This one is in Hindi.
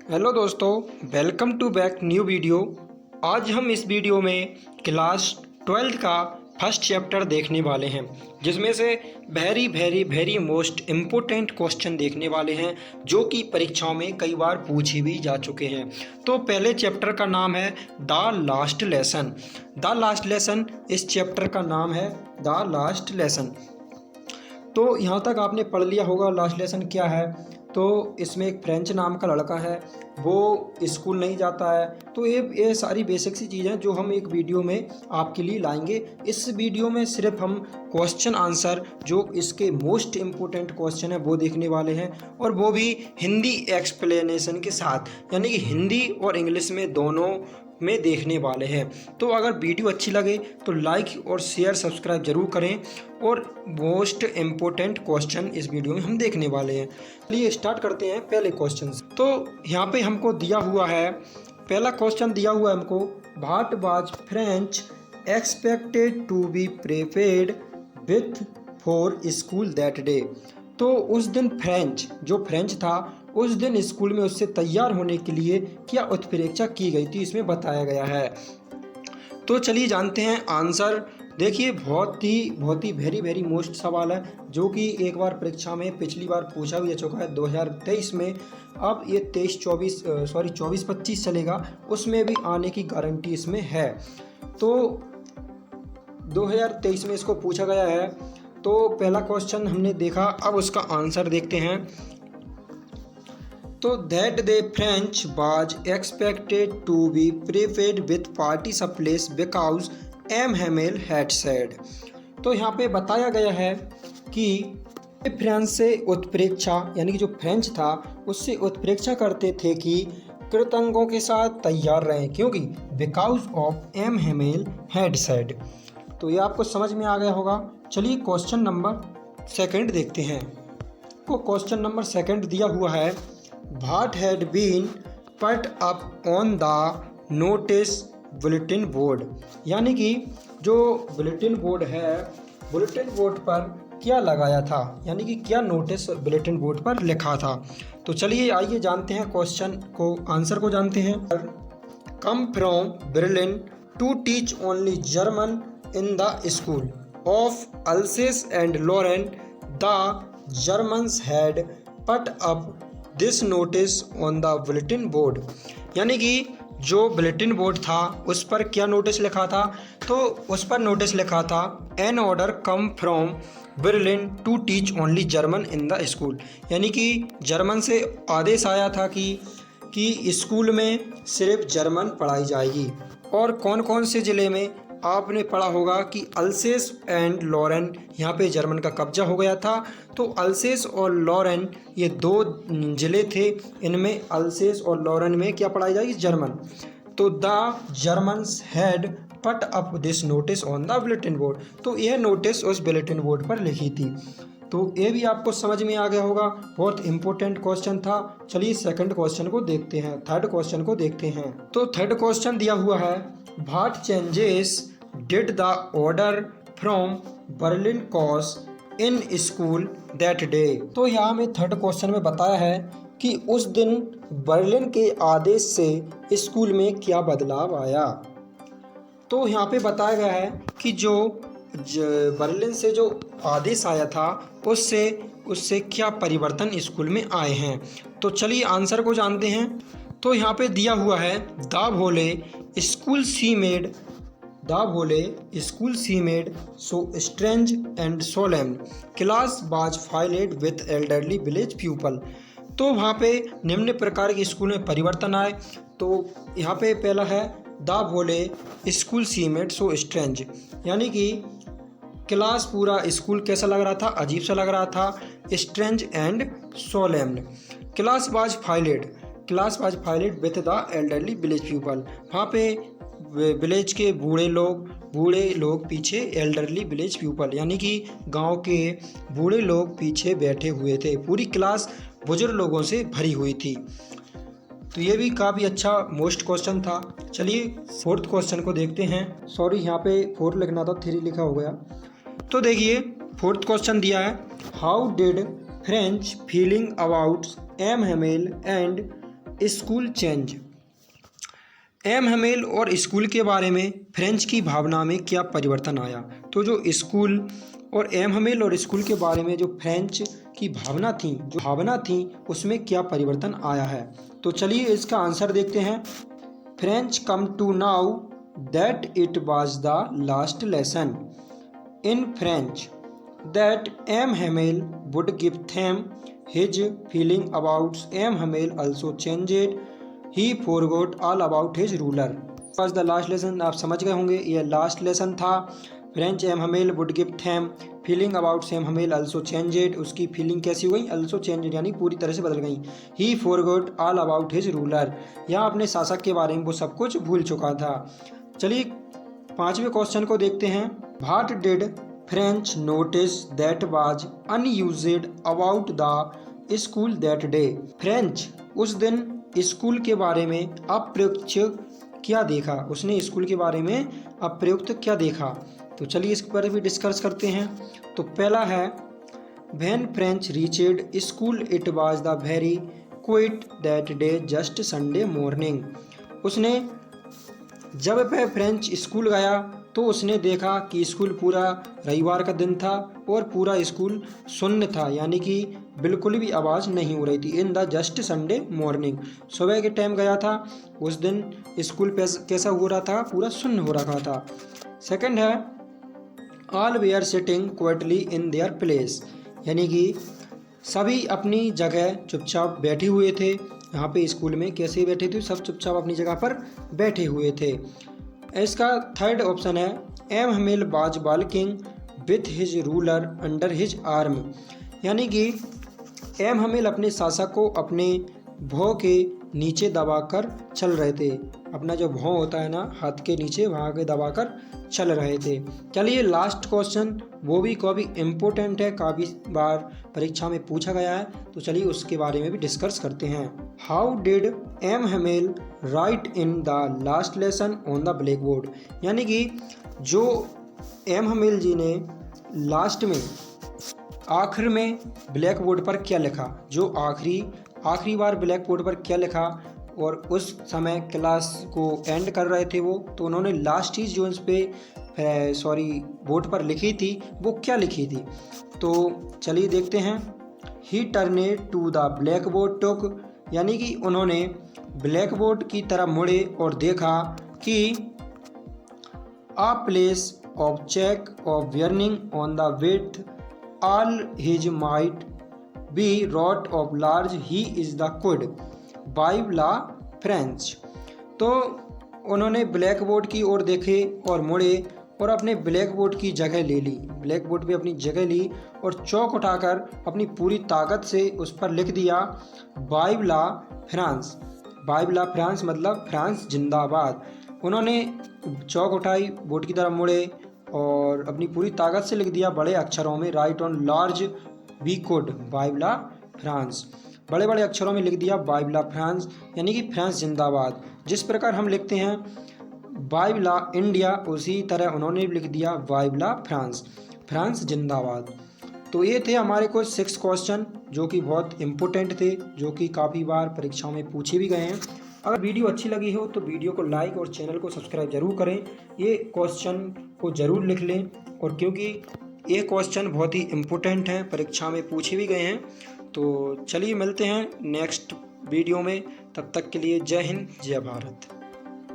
हेलो दोस्तों, welcome to back new video. आज हम इस वीडियो में क्लास 12 का फर्स्ट चैप्टर देखने वाले हैं, जिसमें से वेरी मोस्ट इम्पोर्टेंट क्वेश्चन देखने वाले हैं जो कि परीक्षाओं में कई बार पूछे भी जा चुके हैं। तो पहले चैप्टर का नाम है the last lesson. The last lesson इस चैप्टर का नाम है द लास्ट लेसन। तो यहाँ तक आपने पढ़ लिया होगा लास्ट लेसन क्या है। तो इसमें एक फ्रेंच नाम का लड़का है, वो स्कूल नहीं जाता है। तो ये सारी बेसिक सी चीज़ें जो हम एक वीडियो में आपके लिए लाएंगे। इस वीडियो में सिर्फ हम क्वेश्चन आंसर जो इसके मोस्ट इम्पोर्टेंट क्वेश्चन है वो देखने वाले हैं, और वो भी हिंदी एक्सप्लेनेशन के साथ, यानी कि हिंदी और इंग्लिश में दोनों में देखने वाले हैं। तो अगर वीडियो अच्छी लगे तो लाइक और शेयर सब्सक्राइब जरूर करें, और मोस्ट इम्पोर्टेंट क्वेश्चन इस वीडियो में हम देखने वाले हैं। चलिए स्टार्ट करते हैं पहले क्वेश्चन से। तो यहाँ पे हमको दिया हुआ है, पहला क्वेश्चन दिया हुआ है हमको, what was French expected to be prepared with for school that day. तो उस दिन फ्रेंच था, उस दिन स्कूल में उससे तैयार होने के लिए क्या उत्प्रेक्षा की गई थी, इसमें बताया गया है। तो चलिए जानते हैं आंसर। देखिए बहुत ही वेरी मोस्ट सवाल है जो कि एक बार परीक्षा में पिछली बार पूछा भी जा चुका है 2023 में। अब ये 24-25 चलेगा, उसमें भी आने की गारंटी इसमें है। तो 2023 में इसको पूछा गया है। तो पहला क्वेश्चन हमने देखा, अब उसका आंसर देखते हैं। तो that the French was expected to be prepared with participles because M Hamel had said. तो यहाँ पे बताया गया है कि फ्रेंच से उत्प्रेक्षा, यानी कि जो फ्रेंच था उससे उत्प्रेक्षा करते थे कि कृतंगों के साथ तैयार रहें, क्योंकि because of M Hamel had said. तो ये आपको समझ में आ गया होगा। चलिए क्वेश्चन नंबर सेकंड देखते हैं। को क्वेश्चन नंबर सेकंड दिया हुआ है, व्हाट हैड बीन पट up on the notice bulletin board. यानी कि जो बुलेटिन बोर्ड है, बुलेटिन बोर्ड पर क्या लगाया था, यानी कि क्या नोटिस बुलेटिन बोर्ड पर लिखा था। तो चलिए आइए जानते हैं क्वेश्चन को, आंसर को जानते हैं। Come from Berlin to teach only German in the school of Alsace and Lorraine the Germans had put up this notice on the bulletin board. यानी कि जो बुलेटिन बोर्ड था उस पर क्या नोटिस लिखा था, तो उस पर नोटिस लिखा था an order come from Berlin to teach only German in the school. यानी कि जर्मन से आदेश आया था कि स्कूल में सिर्फ जर्मन पढ़ाई जाएगी। और कौन कौन से ज़िले में आपने पढ़ा होगा कि अल्सेस एंड लॉरेन, यहाँ पे जर्मन का कब्जा हो गया था। तो अल्सेस और लॉरेन ये दो ज़िले थे, इनमें अल्सेस और लॉरेन में क्या पढ़ाई जाएगी, जर्मन। तो the Germans had put up this notice on the bulletin board. तो यह नोटिस उस बुलेटिन बोर्ड पर लिखी थी। तो ये भी आपको समझ में आ गया होगा, बहुत इंपॉर्टेंट क्वेश्चन था। चलिए सेकंड क्वेश्चन को देखते हैं, थर्ड क्वेश्चन को देखते हैं। तो थर्ड क्वेश्चन दिया हुआ है, what changes did the order from Berlin cause in school that day. तो यहाँ में थर्ड क्वेश्चन में बताया है कि उस दिन बर्लिन के आदेश से स्कूल में क्या बदलाव आया। तो यहाँ पे बताया गया है कि जो बर्लिन से जो आदेश आया था उससे क्या परिवर्तन स्कूल में आए हैं। तो चलिए आंसर को जानते हैं। तो यहाँ पे दिया हुआ है, the Bhole school C made so strange and solemn class बाज फाइलेड विथ एल्डरली विलेज पीपल। तो वहाँ पे निम्न प्रकार के स्कूल में परिवर्तन आए। तो यहाँ पे पहला है, the Bhole school C made so strange, यानी कि क्लास पूरा स्कूल कैसा लग रहा था, अजीब सा लग रहा था। Strange and solemn, class was filled with the elderly village people. वहाँ पे विलेज के बूढ़े लोग पीछे, एल्डरली विलेज पीपल यानी कि गांव के बूढ़े लोग पीछे बैठे हुए थे, पूरी क्लास बुजुर्ग लोगों से भरी हुई थी। तो ये भी काफ़ी अच्छा मोस्ट क्वेश्चन था। चलिए फोर्थ क्वेश्चन को देखते हैं। सॉरी यहाँ पे 4 लिखना था, 3 लिखा हो गया। तो देखिए फोर्थ क्वेश्चन दिया है, how did French feeling about M Hamel and school change. M Hamel और स्कूल के बारे में फ्रेंच की भावना में क्या परिवर्तन आया। तो जो स्कूल और एम हमेल और स्कूल के बारे में जो फ्रेंच की भावना थी उसमें क्या परिवर्तन आया है। तो चलिए इसका आंसर देखते हैं। French come to now that it was the last lesson in French that M Hamel would give them his feeling about M Hamel also changed he forgot all about his ruler was the last lesson. आप समझ गए होंगे ये लास्ट लेसन था। French M Hamel would give them feeling about same Hamel also changed, उसकी फीलिंग कैसी हो गई, ऑल्सो चेंजेड यानी पूरी तरह से बदल गई। ही forgot all about his ruler, यहाँ अपने शासक के बारे में वो सब कुछ भूल चुका था। चलिए 5वें क्वेश्चन को देखते हैं। What did French notice that was unused about the school that day. French उस दिन स्कूल के बारे में अप्रयुक्त क्या देखा, उसने स्कूल के बारे में अप्रयुक्त क्या देखा। तो चलिए इस पर भी डिस्कस करते हैं। तो पहला है when French reached school it was the very quiet that day just Sunday morning. उसने जब वह फ्रेंच स्कूल गया तो उसने देखा कि स्कूल पूरा रविवार का दिन था और पूरा स्कूल शून्य था, यानी कि बिल्कुल भी आवाज़ नहीं हो रही थी। In the just Sunday morning, सुबह के टाइम गया था, उस दिन स्कूल कैसा हो रहा था, पूरा शून्य हो रखा था। सेकंड है all were sitting quietly in their place, यानी कि सभी अपनी जगह चुपचाप बैठे हुए थे। यहाँ पे स्कूल में कैसे बैठे थे, सब चुपचाप अपनी जगह पर बैठे हुए थे। इसका थर्ड ऑप्शन है M Hamel was walking with his ruler under his arm, यानी कि एम हमेल अपने शासक को अपने भौं के नीचे दबाकर चल रहे थे। अपना जो भौं होता है ना हाथ के नीचे, वहाँ के दबाकर चल रहे थे। चलिए लास्ट क्वेश्चन, वो भी काफ़ी इम्पोर्टेंट है, काफ़ी बार परीक्षा में पूछा गया है, तो चलिए उसके बारे में भी डिस्कस करते हैं। How did M Hamel write in the last lesson on the blackboard, यानी कि जो एम हमेल जी ने लास्ट में आखिर में ब्लैक बोर्ड पर क्या लिखा, जो आखिरी बार ब्लैक बोर्ड पर क्या लिखा, और उस समय क्लास को एंड कर रहे थे वो, तो उन्होंने लास्ट चीज़ जो इस पे बोर्ड पर लिखी थी वो क्या लिखी थी। तो चलिए देखते हैं। ही turned to the black board टुक, यानी कि उन्होंने ब्लैक बोर्ड की तरफ मुड़े और देखा कि a place of check of warning on the width all his might be wrought of large he is the could by la French। तो उन्होंने ब्लैक बोर्ड की ओर देखे और मुड़े और अपने ब्लैक बोर्ड की जगह ले ली, ब्लैक बोर्ड पे अपनी जगह ली और चौक उठाकर अपनी पूरी ताकत से उस पर लिख दिया वाइव ला फ्रांस। वाइव ला फ्रांस मतलब फ्रांस जिंदाबाद। उन्होंने चौक उठाई, बोर्ड की तरफ मुड़े और अपनी पूरी ताकत से लिख दिया बड़े अक्षरों में write on large we could vive la France, बड़े बड़े अक्षरों में लिख दिया वाइव ला फ्रांस, यानी कि फ्रांस जिंदाबाद। जिस प्रकार हम लिखते हैं वाइव ला इंडिया, उसी तरह उन्होंने लिख दिया वाइव ला फ्रांस, फ्रांस जिंदाबाद। तो ये थे हमारे कुछ 6 क्वेश्चन जो कि बहुत इम्पोर्टेंट थे, जो कि काफ़ी बार परीक्षाओं में पूछे भी गए हैं। अगर वीडियो अच्छी लगी हो तो वीडियो को लाइक और चैनल को सब्सक्राइब जरूर करें। ये क्वेश्चन को ज़रूर लिख लें, और क्योंकि ये क्वेश्चन बहुत ही इम्पोर्टेंट हैं, परीक्षा में पूछे भी गए हैं। तो चलिए मिलते हैं नेक्स्ट वीडियो में, तब तक के लिए जय हिंद जय भारत।